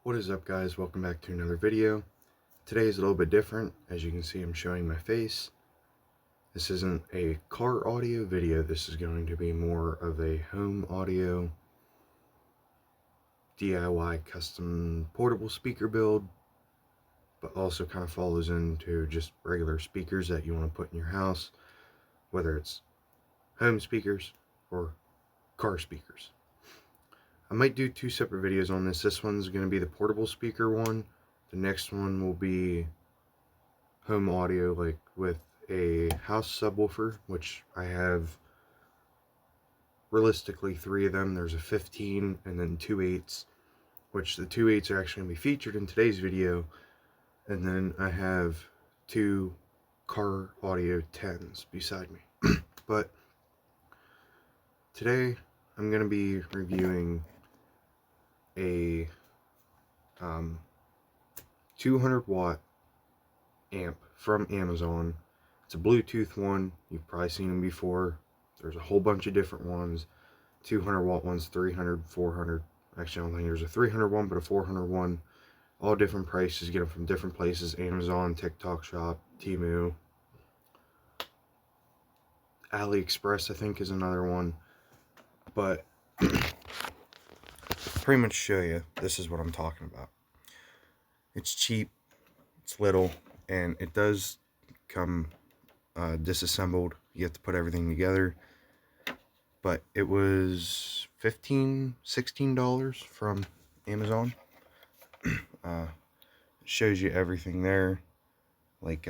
What is up, guys? Welcome back to another video. Today is a little bit different. As you can see, I'm showing my face. This isn't a car audio video. This is going to be more of a home audio DIY custom portable speaker build, but also kind of follows into just regular speakers that you want to put in your house, whether it's home speakers or car speakers. I might do two separate videos on this. This one's going to be the portable speaker one. The next one will be home audio, like with a house subwoofer, which I have realistically 3 of them. There's a 15 and then 2/8, which the 2/8 are actually going to be featured in today's video. And then I have 2 car audio 10s beside me. But today I'm going to be reviewing a 200 watt amp from Amazon. It's a Bluetooth one. You've probably seen them before. There's a whole bunch of different ones. 200 watt ones, 300, 400. Actually, I don't think there's a 300 one, but a 400 one. All different prices. Get them from different places. Amazon, TikTok Shop, Temu. AliExpress, I think, is another one. But pretty much show you, this is what I'm talking about. It's cheap, it's little, and it does come disassembled. You have to put everything together. But it was $16 from Amazon. Shows you everything there, like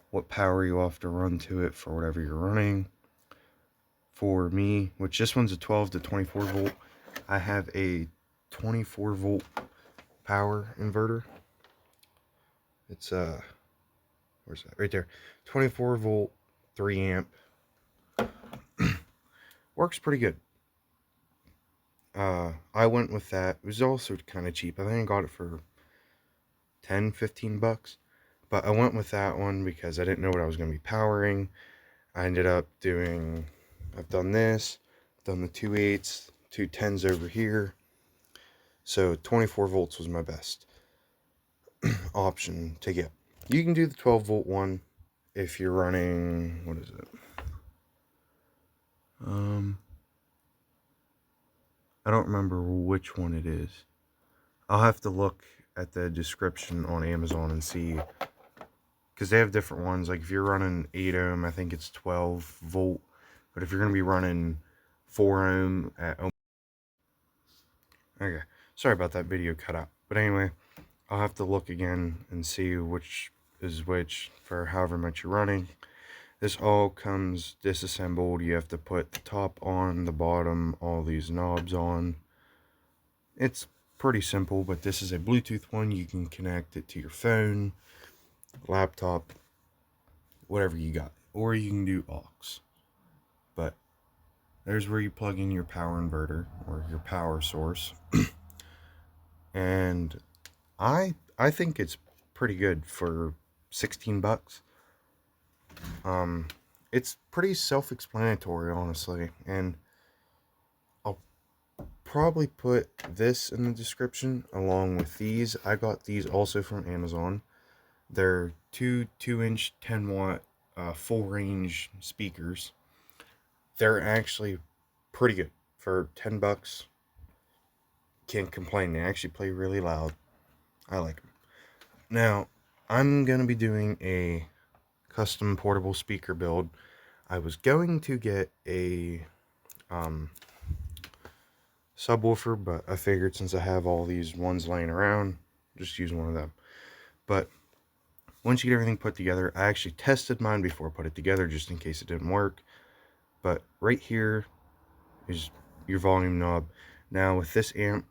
what power you have to run to it for whatever you're running. For me, which this one's a 12 to 24 volt, I have a 24 volt power inverter. It's where's that? Right there. 24 volt, 3 amp. Works pretty good. I went with that. It was also kind of cheap. I think I got it for 10-15 bucks. But I went with that one because I didn't know what I was going to be powering. I ended up doing, I've done this, done the 2/8, 2/10s over here. So 24 volts was my best option to get. You can do the 12 volt one if you're running, what is it? I don't remember which one it is. I'll have to look at the description on Amazon and see, because they have different ones. Like if you're running 8 ohm, I think it's 12 volt. But if you're going to be running 4 ohm at okay, sorry about that video cut out. But anyway, I'll have to look again and see which is which for however much you're running. This all comes disassembled. You have to put the top on, the bottom, all these knobs on. It's pretty simple, but this is a Bluetooth one. You can connect it to your phone, laptop, whatever you got. Or you can do aux. But there's where you plug in your power inverter or your power source. And I think it's pretty good for 16 bucks. It's pretty self-explanatory, honestly, and I'll probably put this in the description along with these. I got these also from Amazon. They're 2-inch 10 watt full range speakers. They're actually pretty good for 10 bucks. Can't complain. They actually play really loud. I like them. Now, I'm gonna be doing a custom portable speaker build. I was going to get a subwoofer, but I figured since I have all these ones laying around, just use one of them. But once you get everything put together, I actually tested mine before I put it together just in case it didn't work. But right here is your volume knob. Now with this amp,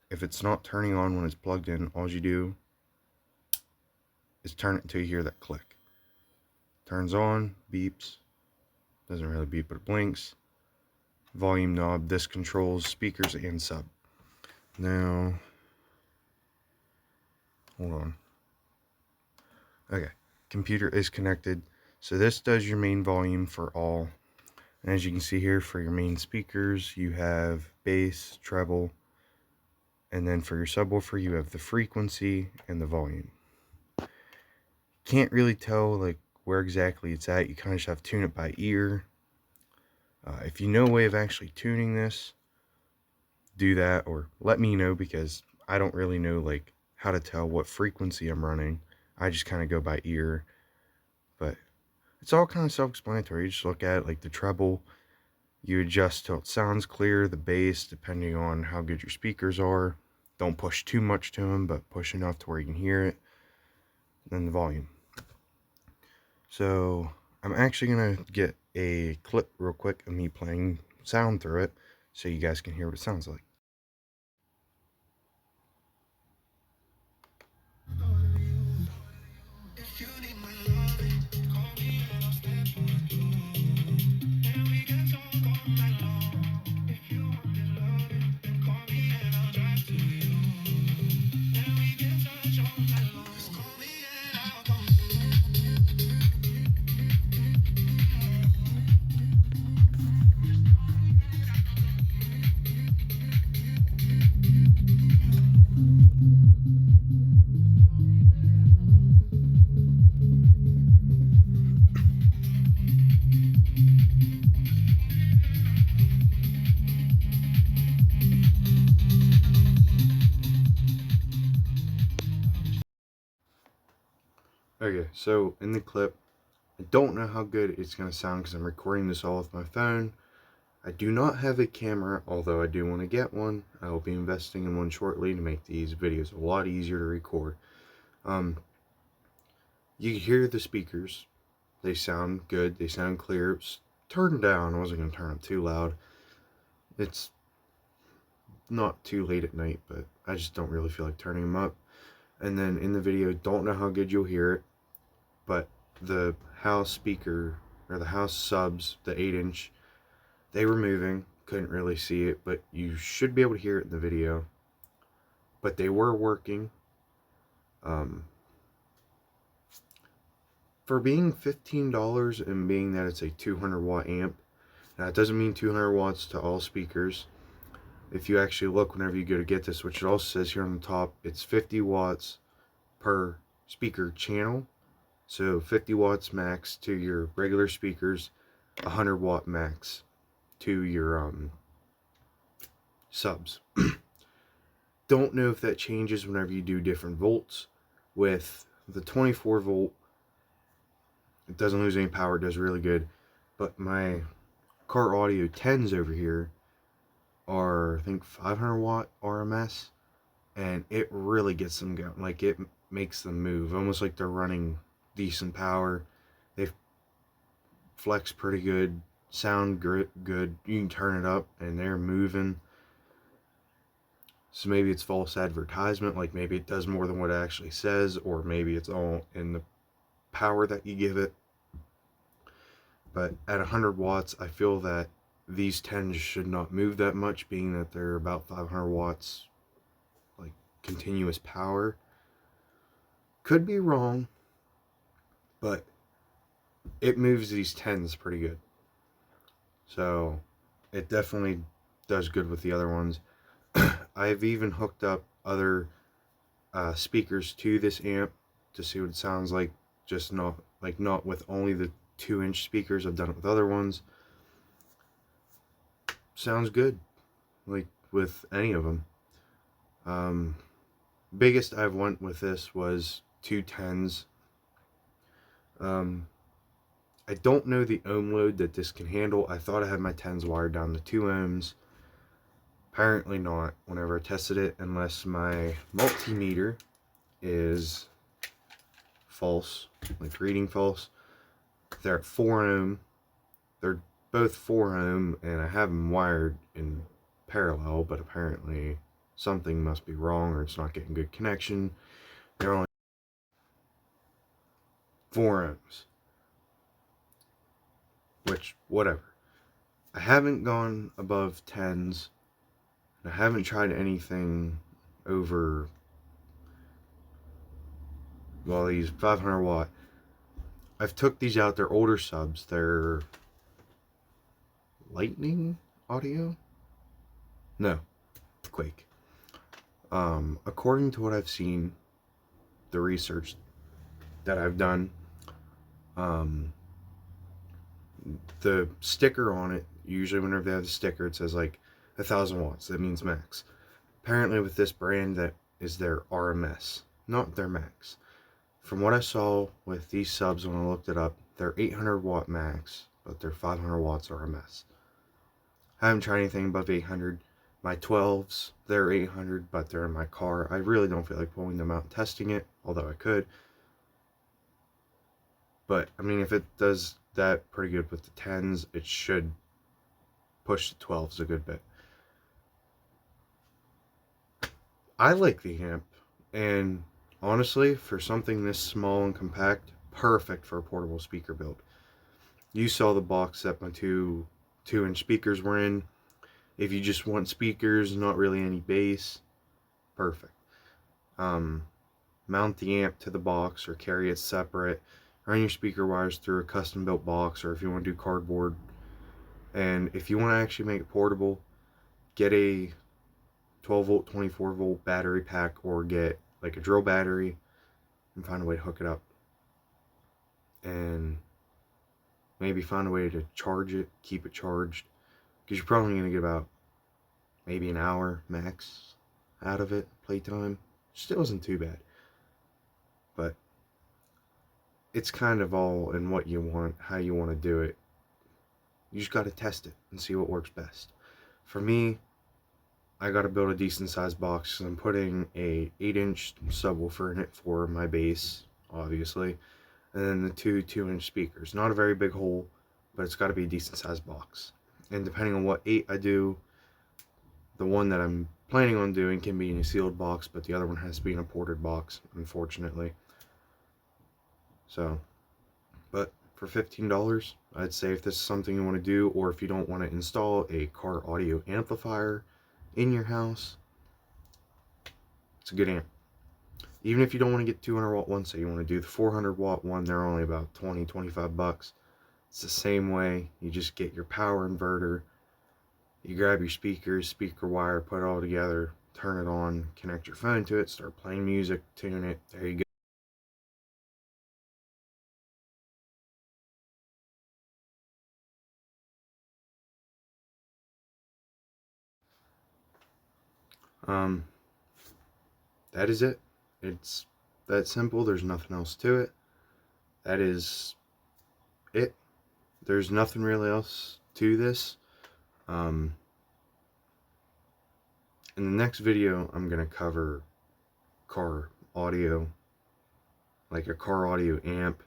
if it's not turning on when it's plugged in, all you do is turn it until you hear that click. Turns on, beeps, doesn't really beep, but it blinks. Volume knob, this controls speakers and sub. Now, hold on. Okay, computer is connected. So this does your main volume for all. And as you can see here, for your main speakers, you have bass, treble, And then for your subwoofer, you have the frequency and the volume. Can't really tell like where exactly it's at. You kind of just have to tune it by ear. If you know a way of actually tuning this, do that, or let me know, because I don't really know like how to tell what frequency I'm running. I just kind of go by ear. But it's all kind of self-explanatory. You just look at it, like the treble, you adjust till it sounds clear. The bass, depending on how good your speakers are. Don't push too much to them, but push enough to where you can hear it. Then the volume. So I'm actually going to get a clip real quick of me playing sound through it so you guys can hear what it sounds like. Okay, so in the clip, I don't know how good it's going to sound because I'm recording this all with my phone. I do not have a camera, although I do want to get one. I will be investing in one shortly to make these videos a lot easier to record. You can hear the speakers. They sound good. They sound clear. It's turned down. I wasn't going to turn it too loud. It's not too late at night, but I just don't really feel like turning them up. And then in the video, don't know how good you'll hear it, but the house speaker, or the house subs, the 8-inch, they were moving. Couldn't really see it, but you should be able to hear it in the video. But they were working. For being $15 and being that it's a 200 watt amp, now it doesn't mean 200 watts to all speakers. If you actually look whenever you go to get this, which it also says here on the top, it's 50 watts per speaker channel. So 50 watts max to your regular speakers, 100 watt max to your subs. Don't know if that changes whenever you do different volts. With the 24 volt, it doesn't lose any power, it does really good. But my car audio 10s over here are, I think, 500 watt RMS, and it really gets them going. Like, it makes them move, almost like they're running decent power. They flex pretty good, sound good. You can turn it up and they're moving. So maybe it's false advertisement, like maybe it does more than what it actually says, or maybe it's all in the power that you give it. But at 100 watts, I feel that these 10s should not move that much, being that they're about 500 watts, like, continuous power. Could be wrong, but it moves these 10s pretty good. So it definitely does good with the other ones. I've even hooked up other speakers to this amp to see what it sounds like, just not with only the 2-inch speakers. I've done it with other ones. Sounds good, like with any of them. Biggest I've went with this was 2 10s. I don't know the ohm load that this can handle. I thought I had my 10s wired down to 2 ohms. Apparently not, whenever I tested it, unless my multimeter is false, like reading false. They're at 4 ohm. They're both 4 ohm, and I have them wired in parallel, but apparently something must be wrong, or it's not getting good connection. They're only 4 ohms. Which, whatever. I haven't gone above 10s. I haven't tried anything over, well, these 500 watt. I've took these out. They're older subs. They're Lightning Audio? No, Quake. According to what I've seen, the research that I've done, um, the sticker on it, usually whenever they have the sticker, it says like 1,000 watts. That means max. Apparently with this brand, that is their RMS, not their max. From what I saw with these subs when I looked it up, they're 800 watt max, but they're 500 watts RMS. I haven't tried anything above 800. My 12s, they're 800, but they're in my car. I really don't feel like pulling them out and testing it, although I could. But, I mean, if it does that pretty good with the 10s, it should push the 12s a good bit. I like the amp, and honestly, for something this small and compact, perfect for a portable speaker build. You saw the box that my two 2-inch speakers were in. If you just want speakers, not really any bass, perfect. Mount the amp to the box or carry it separate. Run your speaker wires through a custom built box, or if you want to do cardboard. And if you want to actually make it portable, get a 12 volt 24 volt battery pack, or get like a drill battery and find a way to hook it up, and maybe find a way to charge it, keep it charged, because you're probably going to get about maybe an hour max out of it playtime. Still isn't too bad, but it's kind of all in what you want, how you want to do it. You just got to test it and see what works best. For me, I got to build a decent sized box. I'm putting a 8-inch subwoofer in it for my bass, obviously, and then the two 2-inch speakers. Not a very big hole, but it's got to be a decent sized box. And depending on what 8 I do, the one that I'm planning on doing can be in a sealed box, but the other one has to be in a ported box, unfortunately. So, but for $15, I'd say if this is something you want to do, or if you don't want to install a car audio amplifier in your house, it's a good amp. Even if you don't want to get 200 watt one, say you want to do the 400 watt one, they're only about 20-25 bucks. It's the same way. You just get your power inverter, you grab your speakers, speaker wire, put it all together, turn it on, connect your phone to it, start playing music, tune it, there you go. That is it. It's that simple. There's nothing else to it. That is it. There's nothing really else to this. In the next video, I'm going to cover car audio, like a car audio amp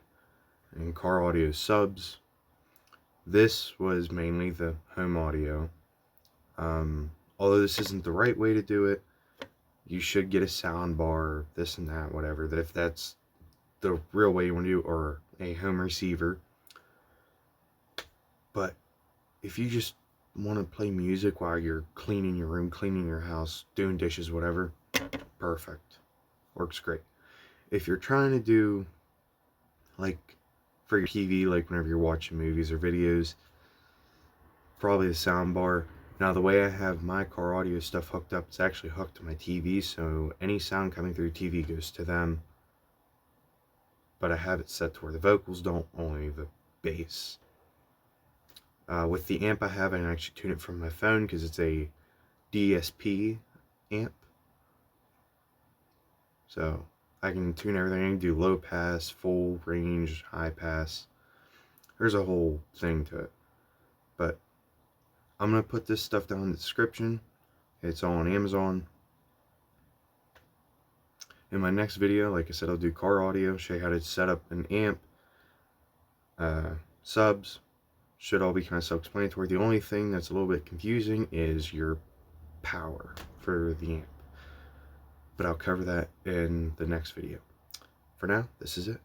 and car audio subs. This was mainly the home audio. Although this isn't the right way to do it, you should get a sound bar, this and that, whatever, that if that's the real way you want to do, or a home receiver. But if you just want to play music while you're cleaning your room, cleaning your house, doing dishes, whatever, perfect. Works great. If you're trying to do, like, for your TV, like whenever you're watching movies or videos, probably the sound bar. Now, the way I have my car audio stuff hooked up, it's actually hooked to my TV, so any sound coming through TV goes to them. But I have it set to where the vocals don't, only the bass. With the amp I have, I can actually tune it from my phone because it's a DSP amp. So I can tune everything. I can do low pass, full range, high pass. There's a whole thing to it. But I'm going to put this stuff down in the description. It's all on Amazon. In my next video, like I said, I'll do car audio, show you how to set up an amp, subs. Should all be kind of self-explanatory. The only thing that's a little bit confusing is your power for the amp. But I'll cover that in the next video. For now, this is it.